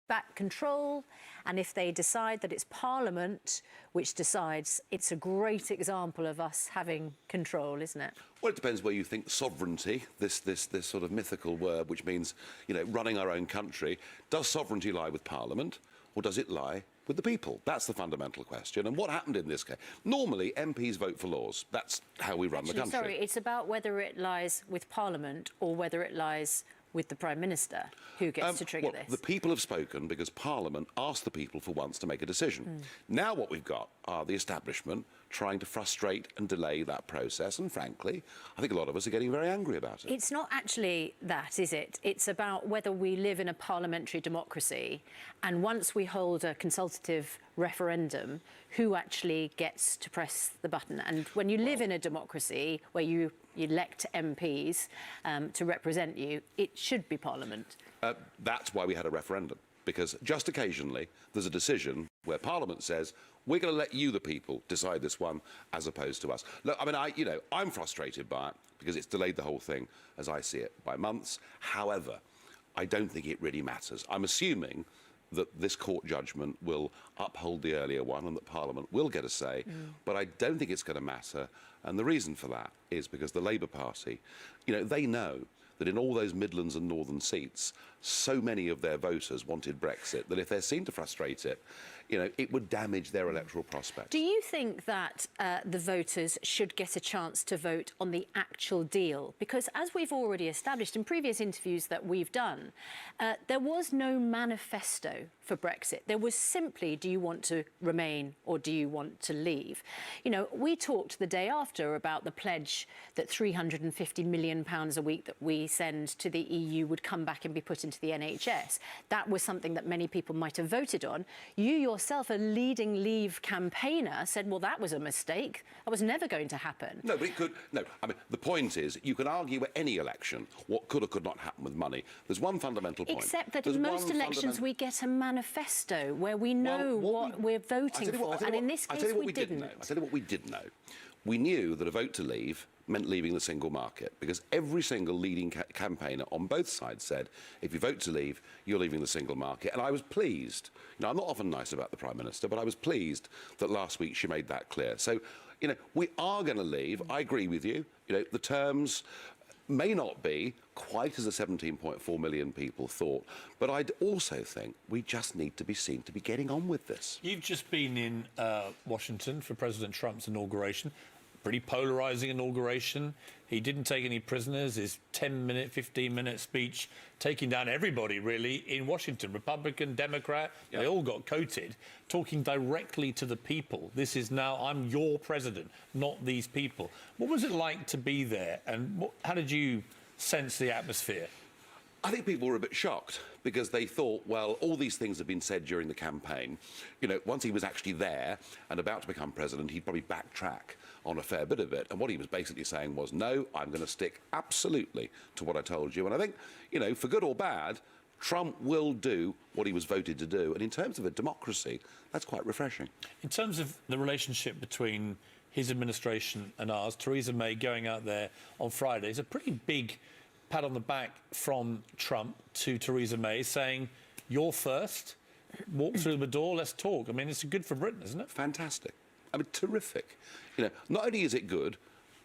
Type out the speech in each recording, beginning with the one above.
back control, and if they decide that it's Parliament which decides, it's a great example of us having control, isn't it? Well, it depends where you think sovereignty, this sort of mythical word, which means, you know, running our own country. Does sovereignty lie with Parliament, or does it lie with the people? That's the fundamental question. And what happened in this case? Normally, MPs vote for laws. That's how we run the country. Sorry, it's about whether it lies with Parliament or whether it lies with the Prime Minister, who gets to trigger this. The people have spoken because Parliament asked the people for once to make a decision. Now what we've got are the establishment trying to frustrate and delay that process, and frankly, I think a lot of us are getting very angry about it. It's not actually that, is it? It's about whether we live in a parliamentary democracy, and once we hold a consultative referendum, who actually gets to press the button. And when you live in a democracy where you elect MPs to represent you, it should be Parliament. That's why we had a referendum, because just occasionally there's a decision where Parliament says, we're going to let you, the people, decide this one as opposed to us. Look, I mean, I'm frustrated by it because it's delayed the whole thing, as I see it, by months. However, I don't think it really matters. I'm assuming that this court judgment will uphold the earlier one and that Parliament will get a say, but I don't think it's going to matter. And the reason for that is because the Labour Party, they know that in all those Midlands and Northern seats, so many of their voters wanted Brexit that if they're seen to frustrate it, it would damage their electoral prospects. Do you think that the voters should get a chance to vote on the actual deal? Because as we've already established in previous interviews that we've done, there was no manifesto for Brexit. There was simply, do you want to remain or do you want to leave? We talked the day after about the pledge that £350 million a week that we send to the EU would come back and be put into the NHS. That was something that many people might have voted on. You yourself, a leading Leave campaigner, said, well, that was a mistake. That was never going to happen. No, but it could. No, I mean, the point is, you can argue at any election what could or could not happen with money. There's one fundamental point. Except that in most elections we get a manifesto where we know what we're voting for, and in this case we didn't. I'll tell you what we did know. We knew that a vote to leave meant leaving the single market, because every single leading campaigner on both sides said, if you vote to leave, you're leaving the single market. And I was pleased. I'm not often nice about the Prime Minister, but I was pleased that last week she made that clear. So, we are going to leave. I agree with you. The terms may not be quite as the 17.4 million people thought, but I also think we just need to be seen to be getting on with this. You've just been in Washington for President Trump's inauguration. Pretty polarising inauguration. He didn't take any prisoners. His 10-minute, 15-minute speech taking down everybody, really, in Washington. Republican, Democrat, They all got coated, talking directly to the people. This is now, I'm your president, not these people. What was it like to be there, and how did you sense the atmosphere? I think people were a bit shocked because they thought, well, all these things have been said during the campaign. Once he was actually there and about to become president, he'd probably backtrack on a fair bit of it. And what he was basically saying was, no, I'm going to stick absolutely to what I told you. And I think, for good or bad, Trump will do what he was voted to do. And in terms of a democracy, that's quite refreshing. In terms of the relationship between his administration and ours, Theresa May going out there on Friday is a pretty big pat on the back from Trump to Theresa May, saying, you're first, walk through the door, let's talk. I mean, it's good for Britain, isn't it? Fantastic. I mean, terrific. Not only is it good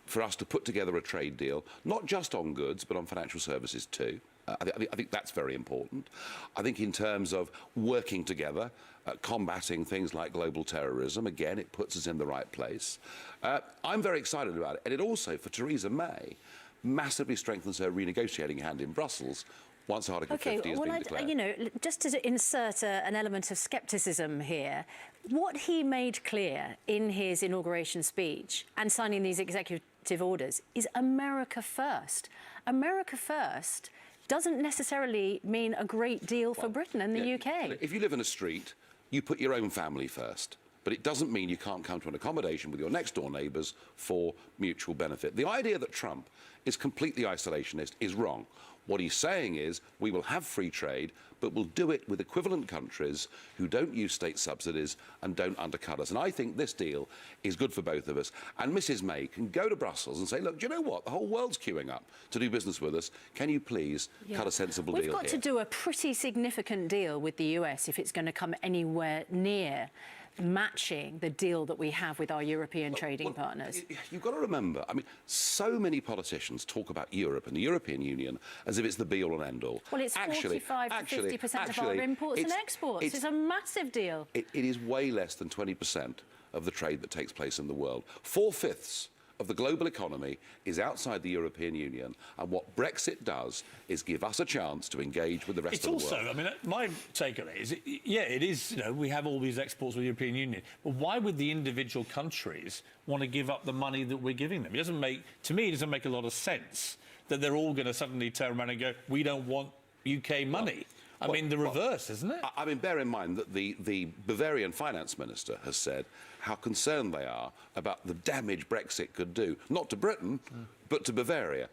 for us to put together a trade deal, not just on goods, but on financial services too. I think that's very important. I think in terms of working together, combating things like global terrorism, again, it puts us in the right place. I'm very excited about it. And it also, for Theresa May, massively strengthens her renegotiating hand in Brussels once Article 50 has been declared. Just to insert an element of scepticism here, what he made clear in his inauguration speech and signing these executive orders is America first. America first doesn't necessarily mean a great deal for Britain and the UK. If you live in a street, you put your own family first. But it doesn't mean you can't come to an accommodation with your next-door neighbours for mutual benefit. The idea that Trump is completely isolationist is wrong. What he's saying is we will have free trade, but we'll do it with equivalent countries who don't use state subsidies and don't undercut us. And I think this deal is good for both of us. And Mrs May can go to Brussels and say, look, do you know what? The whole world's queuing up to do business with us. Can you please cut a sensible deal here? We've got to do a pretty significant deal with the US if it's going to come anywhere near matching the deal that we have with our European trading partners. You've got to remember, I mean, so many politicians talk about Europe and the European Union as if it's the be-all and end-all. Well, it's 45 to 50% of our imports and exports. It's a massive deal. It is way less than 20% of the trade that takes place in the world. 4/5 of the global economy is outside the European Union, and what Brexit does is give us a chance to engage with the rest of the world. It's also, I mean, my take on it is, it is, you know, we have all these exports with the European Union, but why would the individual countries want to give up the money that we're giving them? It doesn't make, to me, it doesn't make a lot of sense that they're all going to suddenly turn around and go, we don't want UK money. I mean, the reverse, isn't it? I mean, bear in mind that the Bavarian finance minister has said how concerned they are about the damage Brexit could do, not to Britain, but to Bavaria.